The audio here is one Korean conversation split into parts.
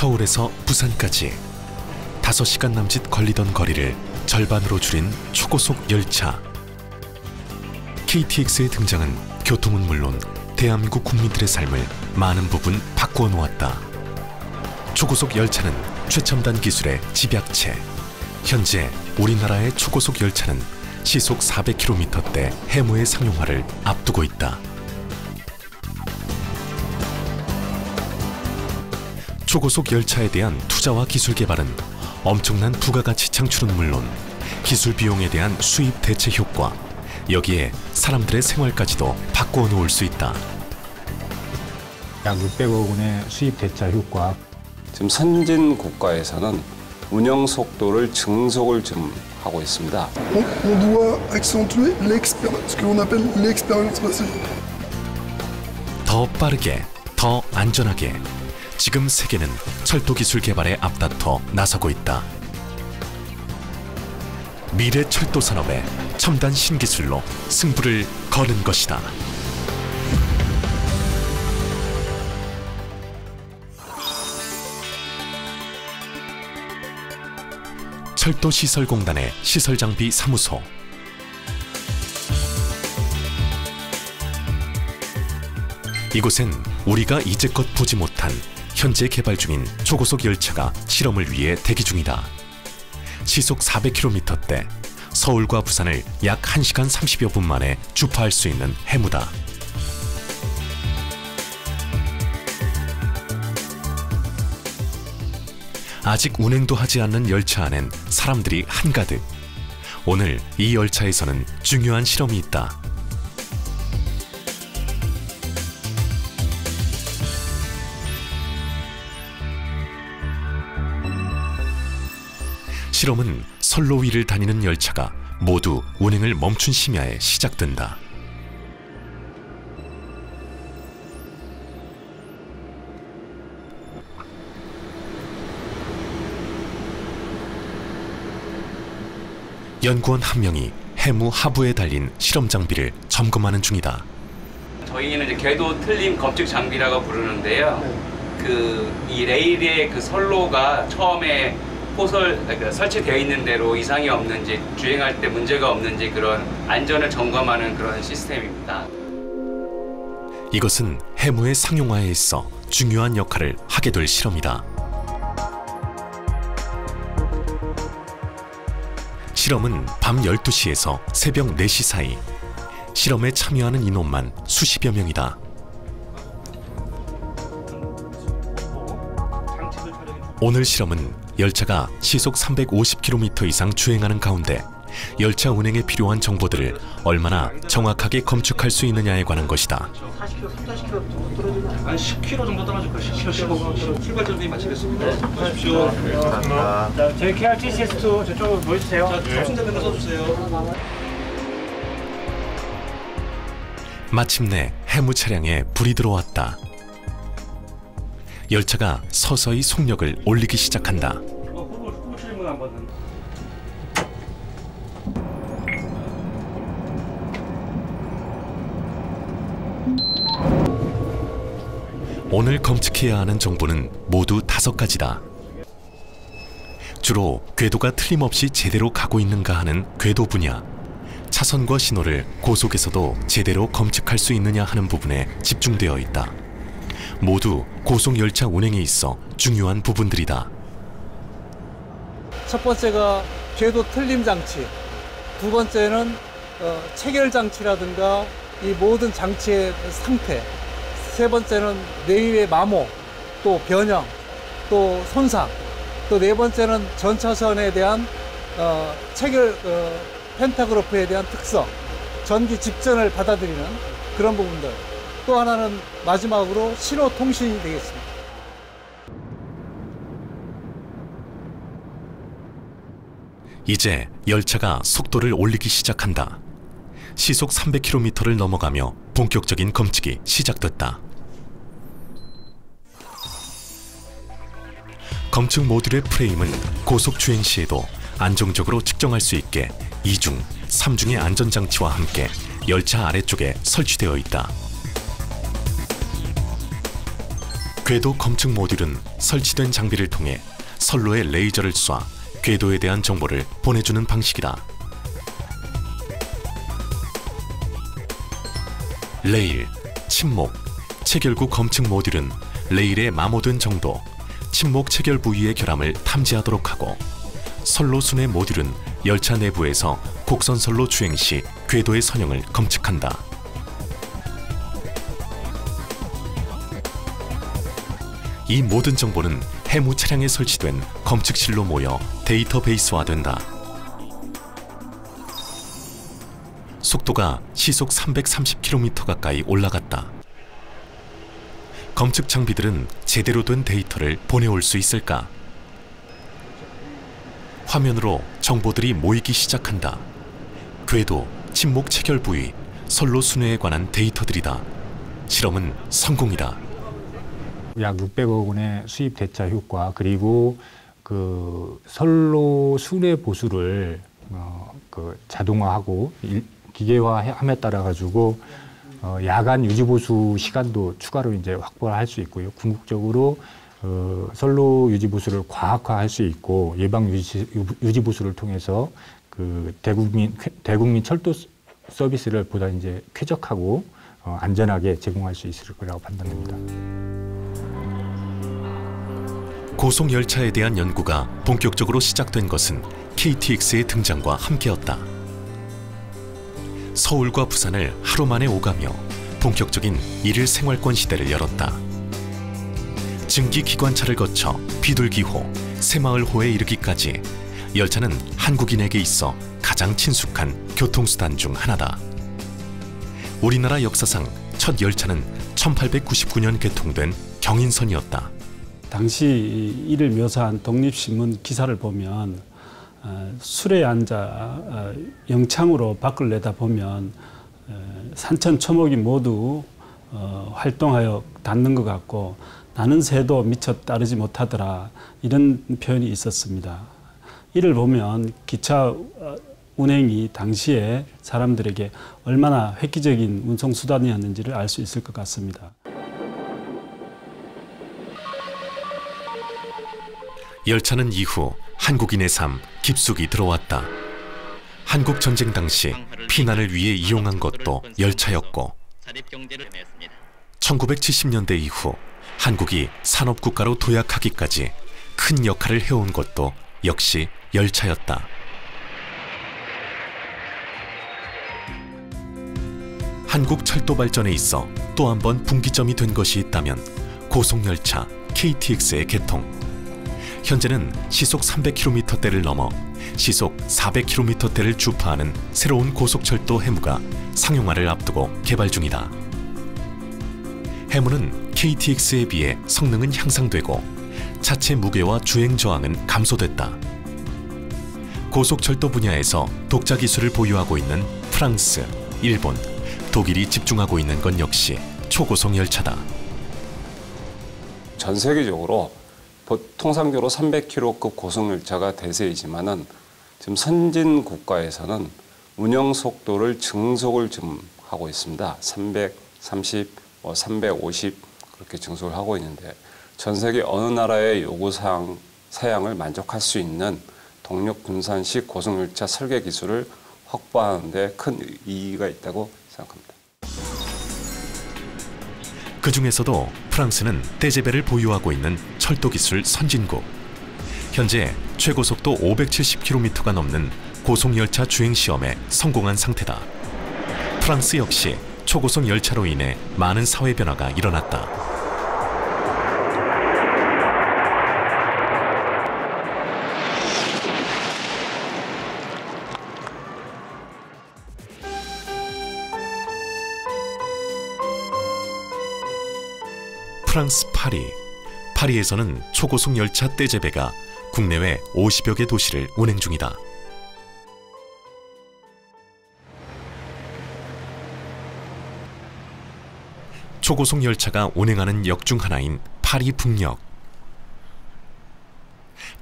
서울에서 부산까지 5시간 남짓 걸리던 거리를 절반으로 줄인 초고속 열차. KTX의 등장은 교통은 물론 대한민국 국민들의 삶을 많은 부분 바꾸어 놓았다. 초고속 열차는 최첨단 기술의 집약체. 현재 우리나라의 초고속 열차는 시속 400km대 해무의 상용화를 앞두고 있다. 초고속 열차에 대한 투자와 기술 개발은 엄청난 부가가치 창출은 물론 기술 비용에 대한 수입 대체 효과, 여기에 사람들의 생활까지도 바꾸어 놓을 수 있다. 약 600억 원의 수입 대체 효과. 지금 선진 국가에서는 운영 속도를 증속을 좀 하고 있습니다. On doit accentuer l'expérience, ce que l'on appelle l'expérience passagère. 더 빠르게, 더 안전하게. 지금 세계는 철도 기술 개발에 앞다퉈 나서고 있다. 미래 철도 산업의 첨단 신기술로 승부를 거는 것이다. 철도시설공단의 시설장비 사무소. 이곳엔 우리가 이제껏 보지 못한 현재 개발 중인 초고속 열차가 실험을 위해 대기 중이다. 시속 400km대 서울과 부산을 약 1시간 30여 분 만에 주파할 수 있는 해무다. 아직 운행도 하지 않는 열차 안엔 사람들이 한가득. 오늘 이 열차에서는 중요한 실험이 있다. 실험은 선로 위를 다니는 열차가 모두 운행을 멈춘 심야에 시작된다. 연구원 한 명이 해무 하부에 달린 실험 장비를 점검하는 중이다. 저희는 이제 궤도 틀림 검측 장비라고 부르는데요. 이 레일의 그 선로가 처음에 그러니까 설치되어 있는 대로 이상이 없는지, 주행할 때 문제가 없는지 그런 안전을 점검하는 그런 시스템입니다. 이것은 해무의 상용화에 있어 중요한 역할을 하게 될 실험이다. 실험은 밤 12시에서 새벽 4시 사이. 실험에 참여하는 인원만 수십여 명이다. 오늘 실험은 열차가 시속 350km 이상 주행하는 가운데 열차 운행에 필요한 정보들을 얼마나 정확하게 검측할 수 있느냐에 관한 것이다. 40km, 30km 떨어지면 한 10km 정도 떨어질 거예요. 10km, 15km. 출발 준비 마치겠습니다. 하십시오. 감사합니다. 자, 저희 KRTCS2 저쪽으로 모여주세요. 자, 탑승자분들 써주세요. 마침내 해무 차량에 불이 들어왔다. 열차가 서서히 속력을 올리기 시작한다. 오늘 검측해야 하는 정보는 모두 5가지다. 주로 궤도가 틀림없이 제대로 가고 있는가 하는 궤도 분야, 차선과 신호를 고속에서도 제대로 검측할 수 있느냐 하는 부분에 집중되어 있다. 모두 고속열차 운행에 있어 중요한 부분들이다. 첫 번째가 궤도 틀림 장치, 두 번째는 체결 장치라든가 이 모든 장치의 상태, 세 번째는 내유의 마모, 또 변형, 또 손상, 또 네 번째는 전 차선에 대한 체결 펜타그래프에 대한 특성, 전기 집전을 받아들이는 그런 부분들. 또 하나는 마지막으로 신호 통신이 되겠습니다. 이제 열차가 속도를 올리기 시작한다. 시속 300km를 넘어가며 본격적인 검측이 시작됐다. 검측 모듈의 프레임은 고속 주행 시에도 안정적으로 측정할 수 있게 2중, 3중의 안전장치와 함께 열차 아래쪽에 설치되어 있다. 궤도 검측 모듈은 설치된 장비를 통해 선로에 레이저를 쏴 궤도에 대한 정보를 보내주는 방식이다. 레일, 침목, 체결구 검측 모듈은 레일의 마모된 정도, 침목 체결 부위의 결함을 탐지하도록 하고, 선로 순회 모듈은 열차 내부에서 곡선선로 주행 시 궤도의 선형을 검측한다. 이 모든 정보는 해무 차량에 설치된 검측실로 모여 데이터베이스화된다. 속도가 시속 330km 가까이 올라갔다. 검측 장비들은 제대로 된 데이터를 보내올 수 있을까? 화면으로 정보들이 모이기 시작한다. 궤도, 침목 체결 부위, 선로 순회에 관한 데이터들이다. 실험은 성공이다. 약 600억 원의 수입 대차 효과, 그리고 그 선로 순회 보수를 자동화하고 기계화함에 따라 가지고 야간 유지 보수 시간도 추가로 이제 확보를 할 수 있고요. 궁극적으로 선로 유지 보수를 과학화할 수 있고, 예방 유지 보수를 통해서 그 대국민 철도 서비스를 보다 이제 쾌적하고 안전하게 제공할 수 있을 거라고 판단됩니다. 고속 열차에 대한 연구가 본격적으로 시작된 것은 KTX의 등장과 함께였다. 서울과 부산을 하루 만에 오가며 본격적인 일일 생활권 시대를 열었다. 증기 기관차를 거쳐 비둘기호, 새마을호에 이르기까지 열차는 한국인에게 있어 가장 친숙한 교통수단 중 하나다. 우리나라 역사상 첫 열차는 1899년 개통된 경인선이었다. 당시 이를 묘사한 독립신문 기사를 보면 술에 앉아 영창으로 밖을 내다보면 산천초목이 모두 활동하여 닿는 것 같고 나는 새도 미처 따르지 못하더라, 이런 표현이 있었습니다. 이를 보면 기차 운행이 당시에 사람들에게 얼마나 획기적인 운송수단이었는지를 알 수 있을 것 같습니다. 열차는 이후 한국인의 삶 깊숙이 들어왔다. 한국 전쟁 당시 피난을 위해 이용한 것도 열차였고, 1970년대 이후 한국이 산업국가로 도약하기까지 큰 역할을 해온 것도 역시 열차였다. 한국 철도 발전에 있어 또 한 번 분기점이 된 것이 있다면 고속열차 KTX의 개통. 현재는 시속 300km대를 넘어 시속 400km대를 주파하는 새로운 고속철도 해무가 상용화를 앞두고 개발 중이다. 해무는 KTX에 비해 성능은 향상되고 차체 무게와 주행 저항은 감소됐다. 고속철도 분야에서 독자 기술을 보유하고 있는 프랑스, 일본, 독일이 집중하고 있는 건 역시 초고속 열차다. 전 세계적으로 통상적으로 300km급 고속열차가 대세이지만은 지금 선진 국가에서는 운영 속도를 증속을 좀 하고 있습니다. 330, 350 그렇게 증속을 하고 있는데, 전 세계 어느 나라의 요구사항 사양을 만족할 수 있는 동력 분산식 고속열차 설계 기술을 확보하는 데 큰 의의가 있다고 생각합니다. 그 중에서도 프랑스는 떼제베를 보유하고 있는 철도 기술 선진국. 현재 최고속도 570km가 넘는 고속열차 주행 시험에 성공한 상태다. 프랑스 역시 초고속 열차로 인해 많은 사회 변화가 일어났다. 프랑스 파리. 파리에서는 초고속 열차 떼제베가 국내외 50여 개 도시를 운행 중이다. 초고속 열차가 운행하는 역 중 하나인 파리 북역.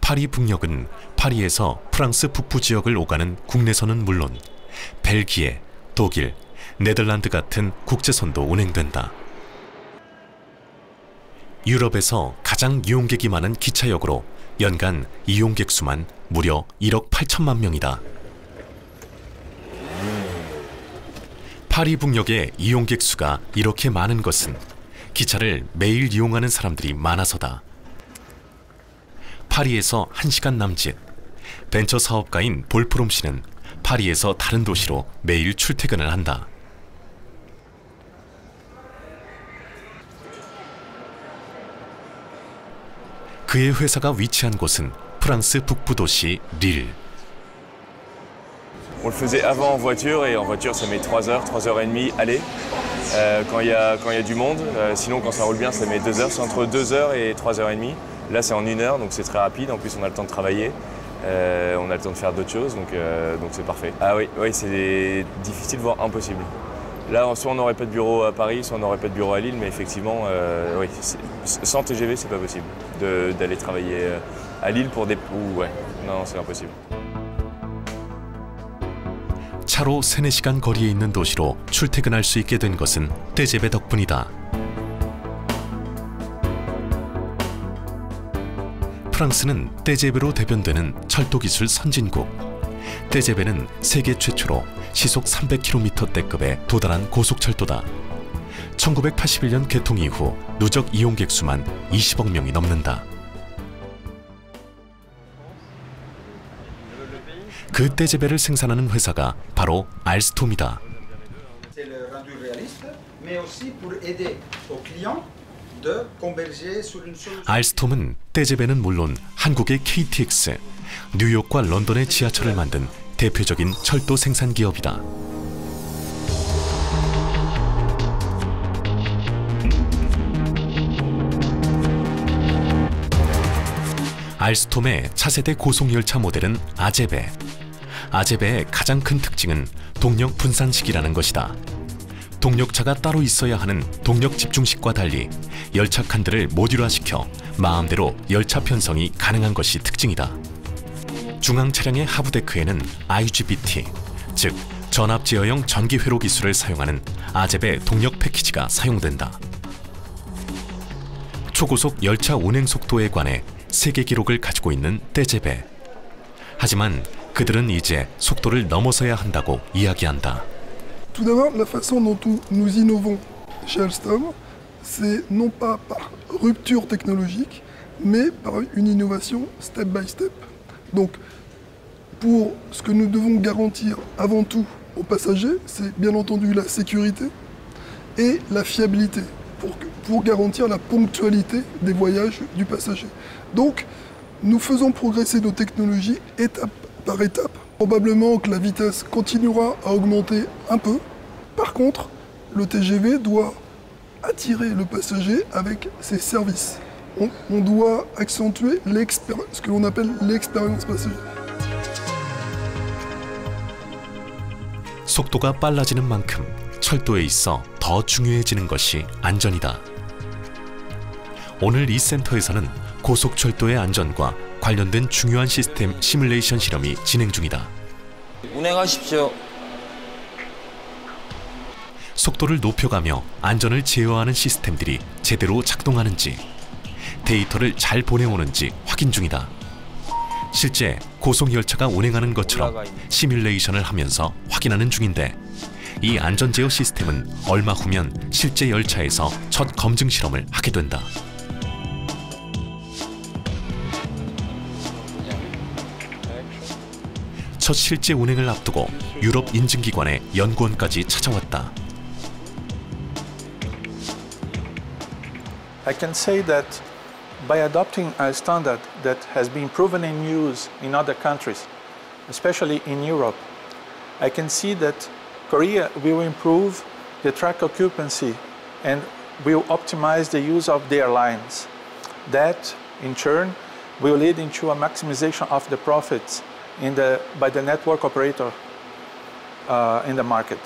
파리 북역은 파리에서 프랑스 북부 지역을 오가는 국내선은 물론 벨기에, 독일, 네덜란드 같은 국제선도 운행된다. 유럽에서 가장 이용객이 많은 기차역으로 연간 이용객 수만 무려 1억 8천만 명이다. 파리 북역의 이용객 수가 이렇게 많은 것은 기차를 매일 이용하는 사람들이 많아서다. 파리에서 1시간 남짓, 벤처 사업가인 볼프롬 씨는 파리에서 다른 도시로 매일 출퇴근을 한다. 그의 회사가 위치한 곳은 프랑스 북부 도시 릴. On le faisait avant en voiture et en voiture ça met 3 heures, 3 heures et demie aller quand il y a du monde. Sinon quand ça roule bien ça met 2 heures, c'est entre 2 heures et 3 heures et demie. Là c'est en 1 heure donc c'est très rapide, en plus on a le temps de travailler, on a le temps de faire d'autres choses donc c'est parfait. Ah oui, c'est difficile voire impossible. Là soit on n'aurait pas de bureau à Paris, soit on n'aurait pas de bureau à Lille mais effectivement oui, sans TGV c'est pas possible d'aller travailler à Lille pour des... ouais, non c'est impossible. 차로 3-4시간 거리에 있는 도시로 출퇴근할 수 있게 된 것은 떼제베 덕분이다. 프랑스는 떼제베로 대변되는 철도기술 선진국. 떼제베는 세계 최초로 시속 300km대급에 도달한 고속철도다. 1981년 개통 이후 누적 이용객 수만 20억 명이 넘는다. 그 떼제베를 생산하는 회사가 바로 알스톰이다. 알스톰은 떼제베는 물론 한국의 KTX, 뉴욕과 런던의 지하철을 만든 대표적인 철도 생산 기업이다. 알스톰의 차세대 고속열차 모델은 아제베. 아제베의 가장 큰 특징은 동력 분산식이라는 것이다. 동력차가 따로 있어야 하는 동력 집중식과 달리 열차 칸들을 모듈화시켜 마음대로 열차 편성이 가능한 것이 특징이다. 중앙 차량의 하부 데크에는 IGBT, 즉 전압 제어형 전기 회로 기술을 사용하는 아제베 동력 패키지가 사용된다. 초고속 열차 운행 속도에 관해 세계 기록을 가지고 있는 떼제베. 하지만 그들은 이제 속도를 넘어서야 한다고 이야기한다. Tout d'abord, la façon dont nous innovons chez Alstom, c'est non pas par rupture technologique, mais par une innovation step by step. Donc, pour ce que nous devons garantir avant tout aux passagers, c'est bien entendu la sécurité et la fiabilité, pour garantir la ponctualité des voyages du passager. Donc, nous faisons progresser nos technologies étape par étape. Probablement que la vitesse continuera à augmenter un peu. Par contre, le TGV doit attirer le passager avec ses services. On doit accentuer ce que l'on appelle l'expérience passager. 속도가 빨라지는 만큼 철도에 있어 더 중요해지는 것이 안전이다. 오늘 이 센터에서는 고속철도의 안전과 관련된 중요한 시스템 시뮬레이션 실험이 진행 중이다. 운행하십시오. 속도를 높여가며 안전을 제어하는 시스템들이 제대로 작동하는지, 데이터를 잘 보내오는지 확인 중이다. 실제 고속열차가 운행하는 것처럼 시뮬레이션을 하면서 확인하는 중인데, 이 안전제어 시스템은 얼마 후면 실제 열차에서 첫 검증 실험을 하게 된다. 첫 실제 운행을 앞두고 유럽 인증기관의 연구원까지 찾아왔다. I can say that by adopting a standard that has been proven in use in other countries, especially in Europe, I can see that Korea will improve the track occupancy and will optimize the use of their lines. That, in turn, will lead into a maximization of the profits by the network operator in the market.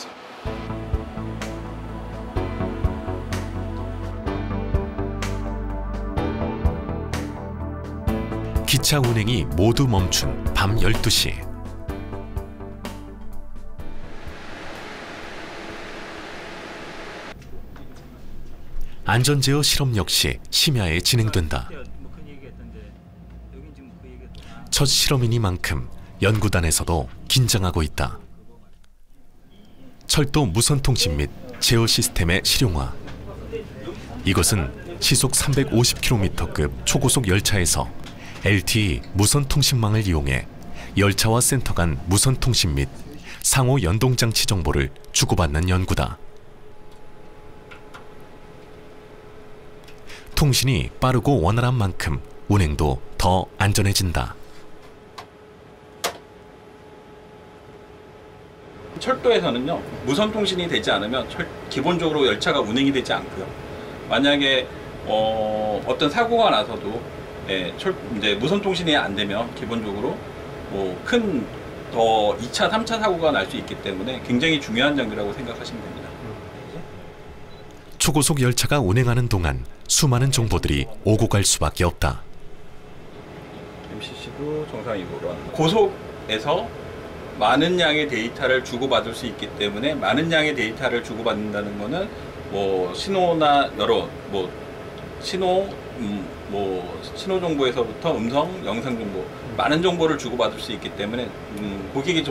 기차 운행이 모두 멈춘 밤 12시. 안전제어 실험 역시 심야에 진행된다. 첫 실험이니만큼 연구단에서도 긴장하고 있다. 철도 무선통신 및 제어 시스템의 실용화. 이것은 시속 350km급 초고속 열차에서 LTE 무선통신망을 이용해 열차와 센터 간 무선통신 및 상호 연동장치 정보를 주고받는 연구다. 통신이 빠르고 원활한 만큼 운행도 더 안전해진다. 철도에서는요, 무선 통신이 되지 않으면 기본적으로 열차가 운행이 되지 않고요. 만약에 어떤 사고가 나서도 이제 무선 통신이 안 되면 기본적으로 큰 2차, 3차 사고가 날 수 있기 때문에 굉장히 중요한 장비라고 생각하시면 됩니다. 초고속 열차가 운행하는 동안 수많은 정보들이 오고 갈 수밖에 없다. MCC도 정상이고요. 고속에서 많은 양의 데이터를 주고받을 수 있기 때문에 많은 양의 데이터를 주고받는다는 것은 신호나 여러 신호 정보에서부터 음성, 영상 정보 많은 정보를 주고받을 수 있기 때문에 고객이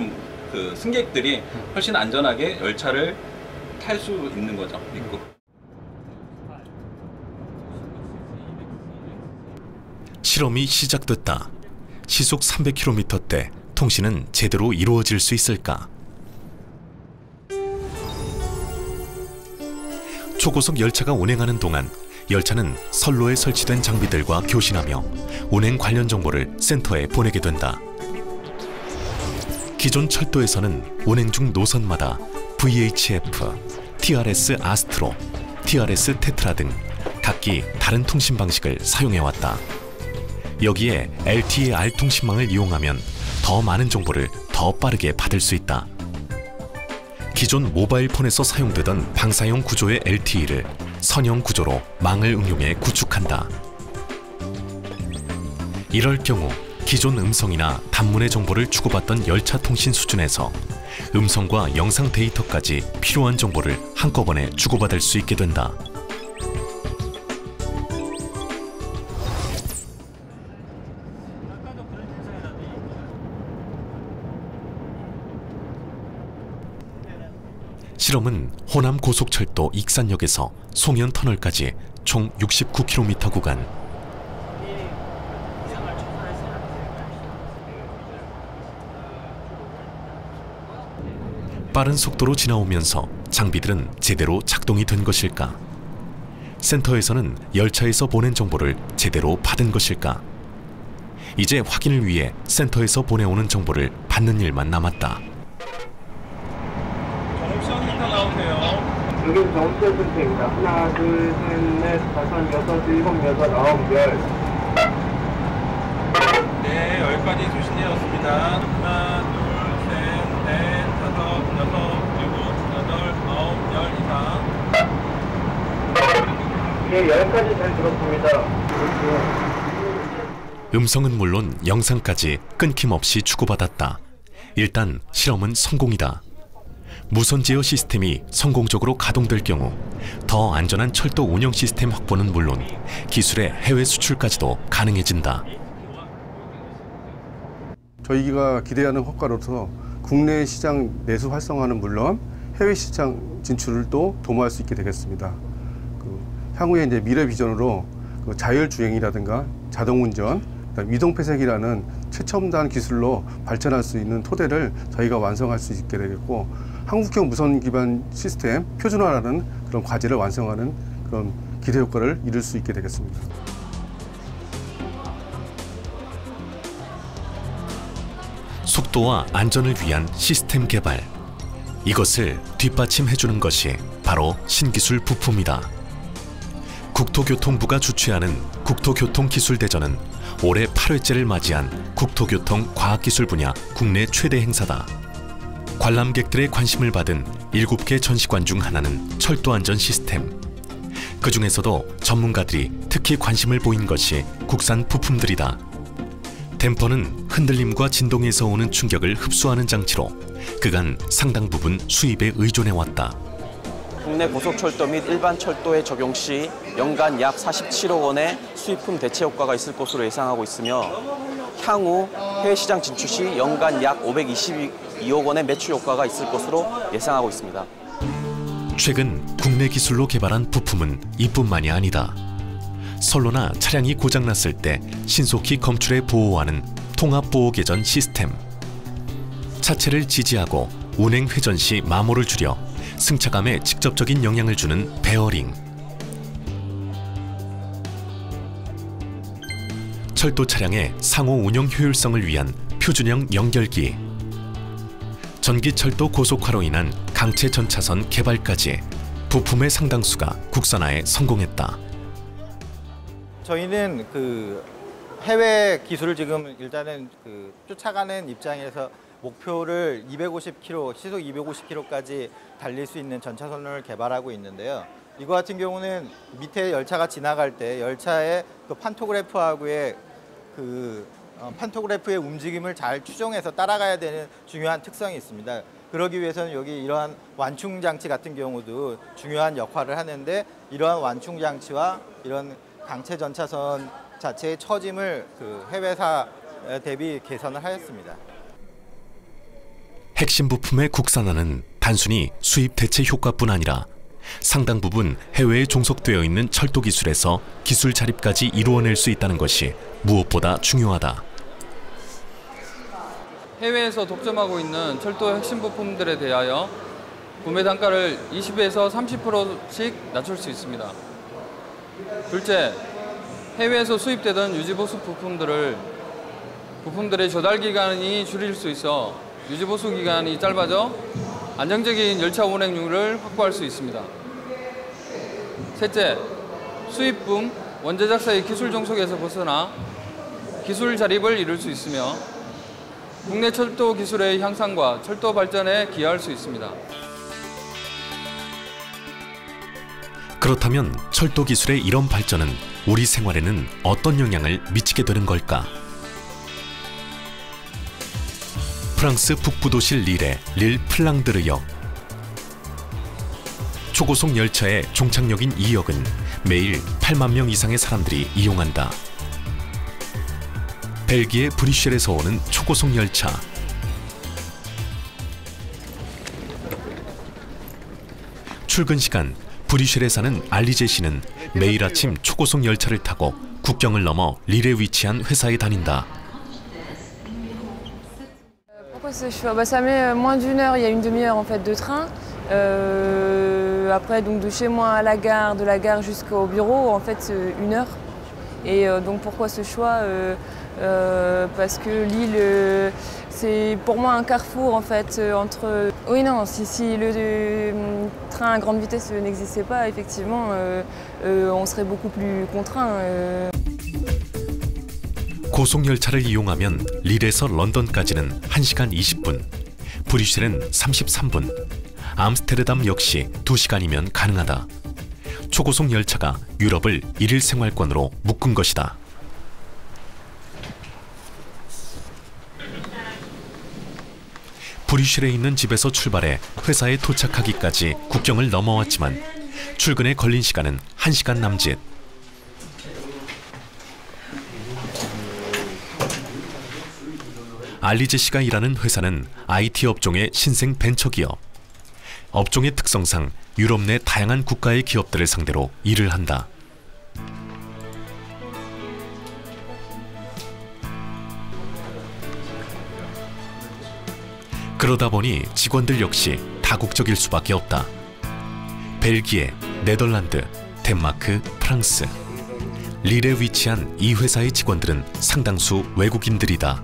승객들이 훨씬 안전하게 열차를 탈 수 있는 거죠. 믿고. 실험이 시작됐다. 시속 300km대 통신은 제대로 이루어질 수 있을까? 초고속 열차가 운행하는 동안 열차는 선로에 설치된 장비들과 교신하며 운행 관련 정보를 센터에 보내게 된다. 기존 철도에서는 운행 중 노선마다 VHF, TRS 아스트로, TRS 테트라 등 각기 다른 통신 방식을 사용해왔다. 여기에 LTE-R 통신망을 이용하면 더 많은 정보를 더 빠르게 받을 수 있다. 기존 모바일 폰에서 사용되던 방사형 구조의 LTE를 선형 구조로 망을 응용해 구축한다. 이럴 경우 기존 음성이나 단문의 정보를 주고받던 열차 통신 수준에서 음성과 영상 데이터까지 필요한 정보를 한꺼번에 주고받을 수 있게 된다. 실험은 호남 고속철도 익산역에서 송현터널까지 총 69km 구간. 빠른 속도로 지나오면서 장비들은 제대로 작동이 된 것일까? 센터에서는 열차에서 보낸 정보를 제대로 받은 것일까? 이제 확인을 위해 센터에서 보내오는 정보를 받는 일만 남았다. 여기는 정체 선택입니다. 하나, 둘, 셋, 넷, 다섯, 여섯, 일곱, 여덟, 아홉, 열. 네, 여기까지 수신되었습니다. 하나, 둘, 셋, 넷, 다섯, 여섯, 일곱, 여덟, 아홉, 열 이상. 네, 여기까지 잘 들었습니다. 음성은 물론 영상까지 끊김없이 주고받았다. 일단 실험은 성공이다. 무선 제어 시스템이 성공적으로 가동될 경우 더 안전한 철도 운영 시스템 확보는 물론 기술의 해외 수출까지도 가능해진다. 저희가 기대하는 효과로서 국내 시장 내수 활성화는 물론 해외 시장 진출도 도모할 수 있게 되겠습니다. 향후에 이제 미래 비전으로 자율 주행이라든가 자동 운전, 이동 폐색이라는 최첨단 기술로 발전할 수 있는 토대를 저희가 완성할 수 있게 되겠고, 한국형 무선 기반 시스템 표준화라는 그런 과제를 완성하는 그런 기대 효과를 이룰 수 있게 되겠습니다. 속도와 안전을 위한 시스템 개발. 이것을 뒷받침해주는 것이 바로 신기술 부품이다. 국토교통부가 주최하는 국토교통기술대전은 올해 8회째를 맞이한 국토교통 과학기술 분야 국내 최대 행사다. 관람객들의 관심을 받은 7개 전시관 중 하나는 철도 안전 시스템. 그 중에서도 전문가들이 특히 관심을 보인 것이 국산 부품들이다. 댐퍼는 흔들림과 진동에서 오는 충격을 흡수하는 장치로 그간 상당 부분 수입에 의존해왔다. 국내 고속철도 및 일반 철도에 적용 시 연간 약 47억 원의 수입품 대체 효과가 있을 것으로 예상하고 있으며 향후 해외 시장 진출 시 연간 약 522억 원의 매출 효과가 있을 것으로 예상하고 있습니다. 최근 국내 기술로 개발한 부품은 이뿐만이 아니다. 선로나 차량이 고장났을 때 신속히 검출해 보호하는 통합보호개전 시스템. 차체를 지지하고 운행 회전 시 마모를 줄여 승차감에 직접적인 영향을 주는 베어링. 철도 차량의 상호 운영 효율성을 위한 표준형 연결기. 전기철도 고속화로 인한 강체 전차선 개발까지 부품의 상당수가 국산화에 성공했다. 저희는 해외 기술을 지금 일단은 쫓아가는 입장에서 목표를 250km, 시속 250km까지 달릴 수 있는 전차선을 개발하고 있는데요. 이거 같은 경우는 밑에 열차가 지나갈 때 열차의 판토그래프하고의 판토그래프의 움직임을 잘 추종해서 따라가야 되는 중요한 특성이 있습니다. 그러기 위해서는 여기 이러한 완충 장치 같은 경우도 중요한 역할을 하는데 이러한 완충 장치와 이런 강체 전차선 자체의 처짐을 해외사 대비 개선을 하였습니다. 핵심 부품의 국산화는 단순히 수입 대체 효과뿐 아니라 상당 부분 해외에 종속되어 있는 철도 기술에서 기술 자립까지 이루어낼 수 있다는 것이 무엇보다 중요하다. 해외에서 독점하고 있는 철도 핵심 부품들에 대하여 구매 단가를 20에서 30%씩 낮출 수 있습니다. 둘째, 해외에서 수입되던 유지보수 부품들의 조달 기간이 줄일 수 있어 유지보수 기간이 짧아져 안정적인 열차 운행률을 확보할 수 있습니다. 셋째, 수입품, 원자작사의 기술 종속에서 벗어나 기술 자립을 이룰 수 있으며 국내 철도 기술의 향상과 철도 발전에 기여할 수 있습니다. 그렇다면 철도 기술의 이런 발전은 우리 생활에는 어떤 영향을 미치게 되는 걸까? 프랑스 북부 도시 릴의 릴 플랑드르역. 초고속 열차의 종착역인 이 역은 매일 8만 명 이상의 사람들이 이용한다. 벨기에 브뤼셀에서 오는 초고속 열차. 출근 시간, 브뤼셀에 사는 알리제 씨는 매일 아침 초고속 열차를 타고 국경을 넘어 릴에 위치한 회사에 다닌다. Ça met moins d'une heure, il y a une demi-heure en fait de train. Après donc de chez moi à la gare, de la gare jusqu'au bureau, en fait une heure. Et donc pourquoi ce choix parce que Lille, c'est pour moi un carrefour en fait entre. Oui non, si le train à grande vitesse n'existait pas, effectivement, on serait beaucoup plus contraint. 고속열차를 이용하면 릴에서 런던까지는 1시간 20분, 브뤼셀은 33분, 암스테르담 역시 2시간이면 가능하다. 초고속 열차가 유럽을 일일 생활권으로 묶은 것이다. 브뤼셀에 있는 집에서 출발해 회사에 도착하기까지 국경을 넘어왔지만 출근에 걸린 시간은 1시간 남짓. 알리제 씨가 일하는 회사는 IT 업종의 신생 벤처기업. 업종의 특성상 유럽 내 다양한 국가의 기업들을 상대로 일을 한다. 그러다 보니 직원들 역시 다국적일 수밖에 없다. 벨기에, 네덜란드, 덴마크, 프랑스. 릴에 위치한 이 회사의 직원들은 상당수 외국인들이다.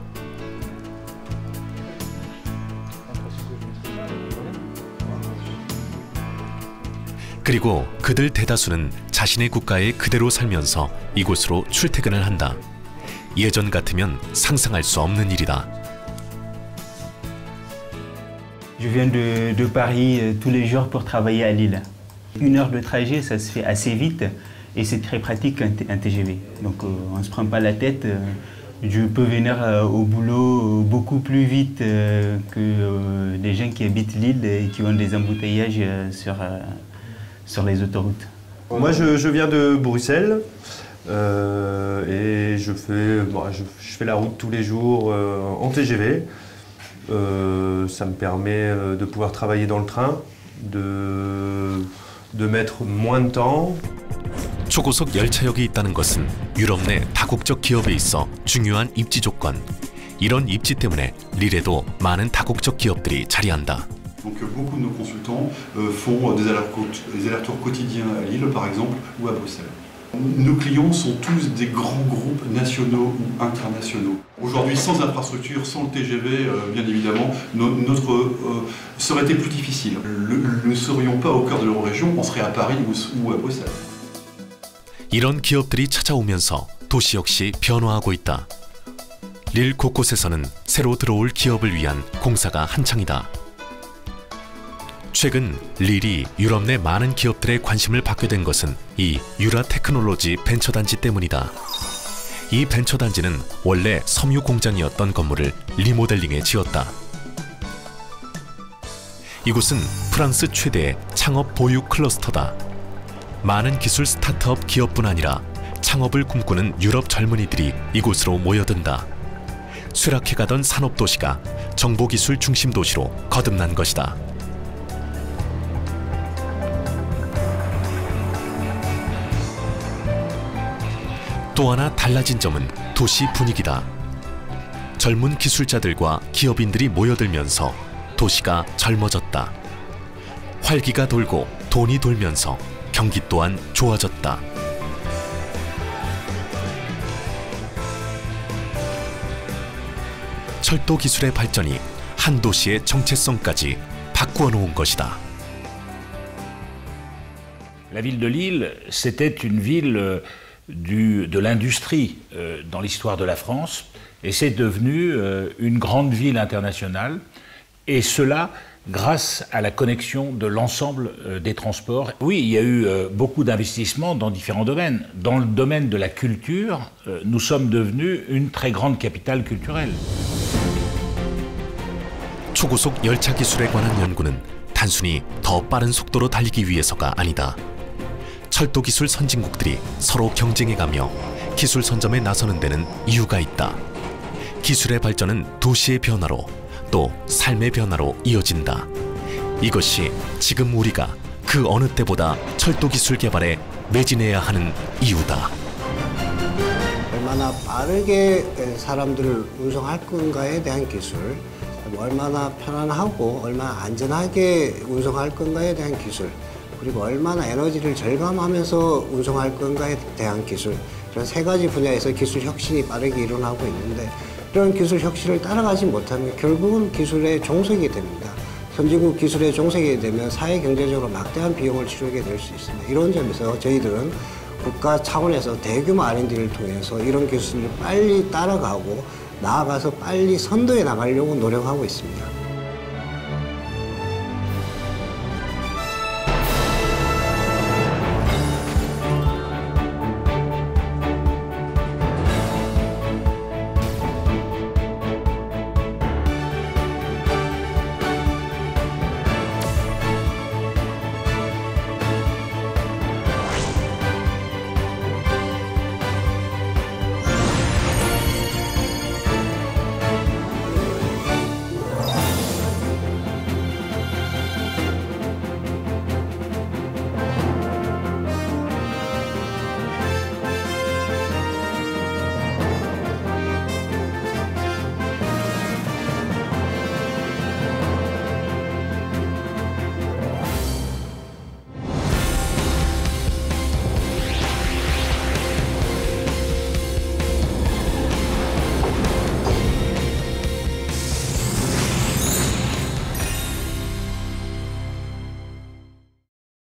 그리고 그들 대다수는 자신의 국가에 그대로 살면서 이곳으로 출퇴근을 한다. 예전 같으면 상상할 수 없는 일이다. Je viens de Paris tous les jours pour travailler à Lille. 1 heure de trajet, ça se fait assez vite et c'est très pratique un TGV. Donc on ne se prend pas la tête. Je peux venir au boulot beaucoup plus vite que les gens qui habitent Lille et qui ont des embouteillages sur les autoroutes. Moi, je viens de Bruxelles et je fais la route tous les jours en TGV. Ça me permet de pouvoir travailler dans le train, de mettre moins de temps. 초고속 열차역이 있다는 것은 유럽 내 다국적 기업에 있어 중요한 입지 조건. 이런 입지 때문에 릴에도 많은 다국적 기업들이 자리한다. Donc beaucoup de nos consultants font des allers-retours quotidiens à Lille, par exemple, ou à Bruxelles. Nos clients sont tous des grands groupes nationaux ou internationaux. Aujourd'hui, sans infrastructure, sans le TGV, bien évidemment, ça aurait été plus difficile. Nous ne serions pas au cœur de l'Eurorégion, on serait à Paris ou à Bruxelles. 이런 기업들이 찾아오면서 도시 역시 변화하고 있다. 릴 곳곳에서는 새로 들어올 기업을 위한 공사가 한창이다. 최근 릴이 유럽 내 많은 기업들의 관심을 받게 된 것은 이 유라 테크놀로지 벤처단지 때문이다. 이 벤처단지는 원래 섬유 공장이었던 건물을 리모델링해 지었다. 이곳은 프랑스 최대의 창업 보유 클러스터다. 많은 기술 스타트업 기업뿐 아니라 창업을 꿈꾸는 유럽 젊은이들이 이곳으로 모여든다. 쇠락해가던 산업도시가 정보기술 중심 도시로 거듭난 것이다. 또 하나 달라진 점은 도시 분위기다. 젊은 기술자들과 기업인들이 모여들면서 도시가 젊어졌다. 활기가 돌고 돈이 돌면서 경기 또한 좋아졌다. 철도 기술의 발전이 한 도시의 정체성까지 바꾸어 놓은 것이다. La ville de Lille, c'était une ville de l'industrie dans l'histoire de la France, et c'est devenu une grande ville internationale, et cela grâce à la connexion de l'ensemble des transports. Oui, il y a eu beaucoup d'investissements dans différents domaines. Dans le domaine de la culture, nous sommes devenus une très grande capitale culturelle. 초고속 열차 기술에 관한 연구는 단순히 더 빠른 속도로 달리기 위해서가 아니다. 철도 기술 선진국들이 서로 경쟁해가며 기술 선점에 나서는 데는 이유가 있다. 기술의 발전은 도시의 변화로 또 삶의 변화로 이어진다. 이것이 지금 우리가 그 어느 때보다 철도 기술 개발에 매진해야 하는 이유다. 얼마나 빠르게 사람들을 운송할 건가에 대한 기술, 얼마나 편안하고 얼마나 안전하게 운송할 건가에 대한 기술, 그리고 얼마나 에너지를 절감하면서 운송할 건가에 대한 기술, 이런 세 가지 분야에서 기술 혁신이 빠르게 일어나고 있는데, 이런 기술 혁신을 따라가지 못하면 결국은 기술의 종속이 됩니다. 선진국 기술의 종속이 되면 사회 경제적으로 막대한 비용을 치르게 될 수 있습니다. 이런 점에서 저희들은 국가 차원에서 대규모 R&D를 통해서 이런 기술을 빨리 따라가고 나아가서 빨리 선도해 나가려고 노력하고 있습니다.